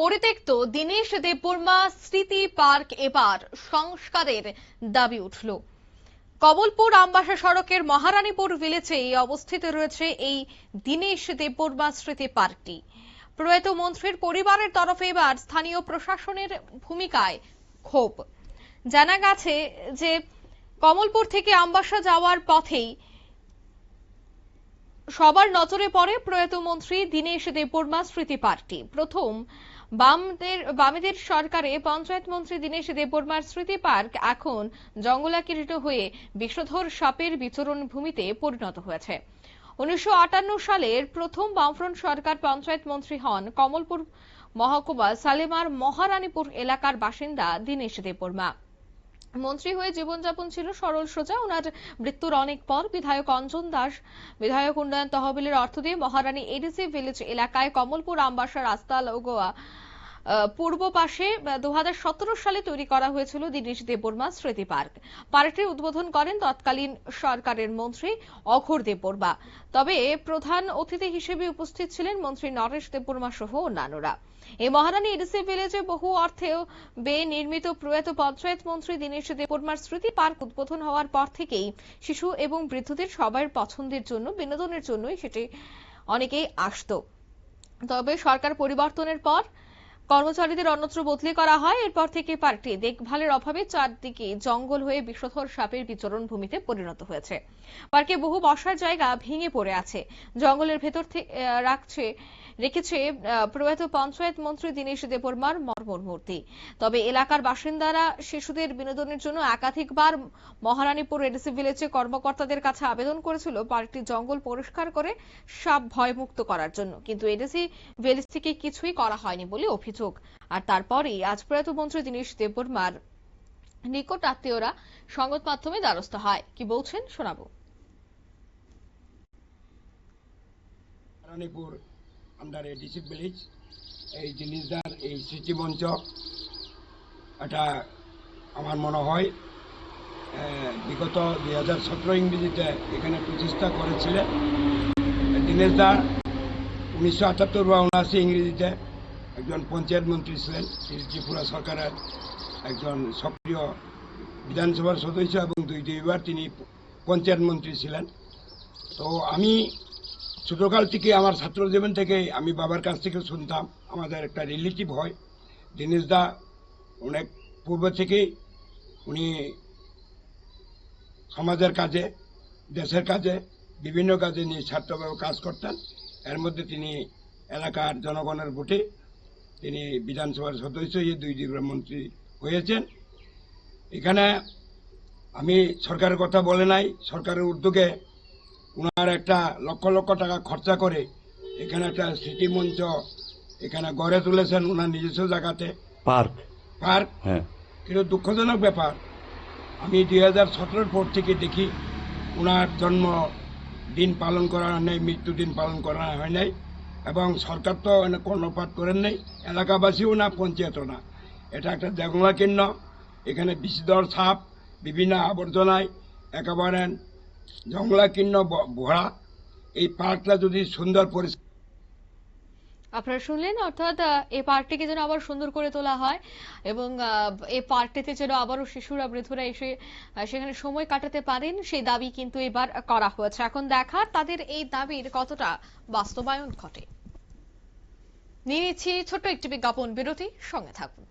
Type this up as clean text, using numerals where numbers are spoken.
পরিত্যক্ত দীনেশ দেববর্মা স্মৃতি পার্ক এবার সংস্কারের দাবি উঠল। কমলপুর আমবাসা সড়কের মহারানীপুর ভিলেজে অবস্থিত রয়েছে এই দীনেশ দেববর্মা স্মৃতি পার্কটি। প্রয়াত মন্ত্রীর পরিবারের তরফে এবার স্থানীয় প্রশাসনের ভূমিকায় ক্ষোভ। জানা গেছে যে কমলপুর থেকে আমবাসা যাওয়ার পথেই সবার নজরে পড়ে প্রয়াত মন্ত্রী দীনেশ দেববর্মা স্মৃতি পার্কটি। প্রথম বামেদের সরকারে পঞ্চায়েত মন্ত্রী দীনেশ দেববর্মার স্মৃতি পার্ক এখন জঙ্গলাকীর্ণ হয়ে বিষধর সাপের বিচরণ ভূমিতে পরিণত হয়েছে। 1958 সালের প্রথম বামফ্রন্ট সরকার পঞ্চায়েত মন্ত্রী হন কমলপুর মহকুমা সালেমার মহারানীপুর এলাকার বাসিন্দা দীনেশ দেববর্মা। মন্ত্রী হয়ে জীবনযাপন ছিল সরল সোজা। ওনার মৃত্যুর অনেক পর বিধায়ক অঞ্জন দাস বিধায়ক উন্নয়ন তহবিলের অর্থ দিয়ে মহারানী এডিসি ভিলেজ এলাকায় কমলপুর আমবাসা রাস্তা লগোয়া পূর্ব পাশে 2017 সালে তৈরি করা হয়েছিল দীনেশ দেববর্মা স্মৃতি পার্ক। পার্কটির উদ্বোধন করেন তৎকালীন সরকারের মন্ত্রী অঘোর দেববর্মা। তবে প্রধান অতিথি হিসেবে উপস্থিত ছিলেন মন্ত্রী নরেশ দেববর্মা সহ অন্যান্যরা। এই মহারানী এডিসি ভিলেজে বহু অর্থে ব্যয়ে নির্মিত প্রয়াত পঞ্চায়েত মন্ত্রী দীনেশ দেববর্মার স্মৃতি পার্ক উদ্বোধন হওয়ার পর থেকেই শিশু এবং বৃদ্ধদের সবার পছন্দের জন্য বিনোদনের জন্যই সেটি অনেকেই আসতো। তবে সরকার পরিবর্তনের পর কর্মচারীদের অন্যত্র বদলি করা হয়। এরপর থেকে পার্কটি দেখভালের অভাবে চারদিকে জঙ্গল হয়ে বিষধর সাপের বিচরণ ভূমিতে পরিণত হয়েছে। পার্কে বহু বসার জায়গা ভেঙে পড়ে আছে। জঙ্গলের ভেতর রেখেছে প্রয়াত পঞ্চায়েত মন্ত্রী দীনেশ দেববর্মার মর্মর মূর্তি। তবে এলাকার বাসিন্দারা শিশুদের বিনোদনের জন্য একাধিকবার মহারানীপুর এডিসি ভিলেজে কর্মকর্তাদের কাছে আবেদন করেছিল পার্কটি জঙ্গল পরিষ্কার করে সাপ ভয়মুক্ত করার জন্য, কিন্তু এডিসি ভিলেজ থেকে কিছুই করা হয়নি বলে অভিযোগ। আর তারপরেই আজ প্রয়াত মন্ত্রী দীনেশ দেববর্মার নিকট আত্মীয়রা সংবাদ মাধ্যমে দ্বারস্থ হয়। কি বলছেন শোনাবো। মহারানীপুর আন্ডার এডিসি ভিলেজ এই জিনিসদার এই স্মৃতিমঞ্চ এটা আমার মনে হয় বিগত 2017 ইংরেজিতে এখানে প্রতিষ্ঠা করেছিলেন দীনেশদা। 1978 বা 79 ইংরেজিতে একজন পঞ্চায়েত মন্ত্রী ছিলেন ত্রিপুরা সরকারের একজন সক্রিয় বিধানসভার সদস্য এবং দুইবার তিনি পঞ্চায়েত মন্ত্রী ছিলেন। তো আমি ছোটকাল থেকে আমার ছাত্র জীবন থেকে আমি বাবার কাছ থেকে শুনতাম, আমাদের একটা রিলেটিভ হয় দীনেশদা অনেক পূর্ব থেকেই উনি সমাজের কাজে দেশের কাজে বিভিন্ন কাজে নিয়ে ছাত্রভাবে কাজ করতেন। এর মধ্যে তিনি এলাকার জনগণের ভোটে তিনি বিধানসভার সদস্য হয়ে দুইবার মন্ত্রী হয়েছেন। এখানে আমি সরকারের কথা বলে নাই, সরকারের উদ্যোগে ওনার একটা লক্ষ লক্ষ টাকা খরচা করে এখানে একটা স্মৃতি মঞ্চ এখানে গড়ে তুলেছেন ওনার নিজস্ব জায়গাতে পার্ক। হ্যাঁ, কিন্তু দুঃখজনক ব্যাপার আমি 2017 পর থেকে দেখি ওনার জন্ম দিন পালন করা হয় নাই, মৃত্যুদিন পালন করা হয় নাই এবং সরকার তো কর্ণপাত করেন নাই, এলাকাবাসীও না, পঞ্চায়েতও না। এটা একটা জঙ্গলাকীর্ণ, এখানে বিষধর সাপ বিভিন্ন আবর্জনায় একেবারে জঙ্গলাকীর্ণ ভরা এই পার্কটা যদি সুন্দর পরিষ্কার। আপনারা শুনলেন, অর্থাৎ এই পার্কটিকে যেন আবার সুন্দর করে তোলা হয় এবং এই পার্কটিতে যেন আবারও শিশুরা বৃদ্ধরা এসে সেখানে সময় কাটাতে পারেন, সেই দাবি কিন্তু এবার করা হয়েছে। এখন দেখার তাদের এই দাবির কতটা বাস্তবায়ন ঘটে। নিয়ে নিচ্ছি ছোট্ট একটি বিজ্ঞাপন বিরতি, সঙ্গে থাকুন।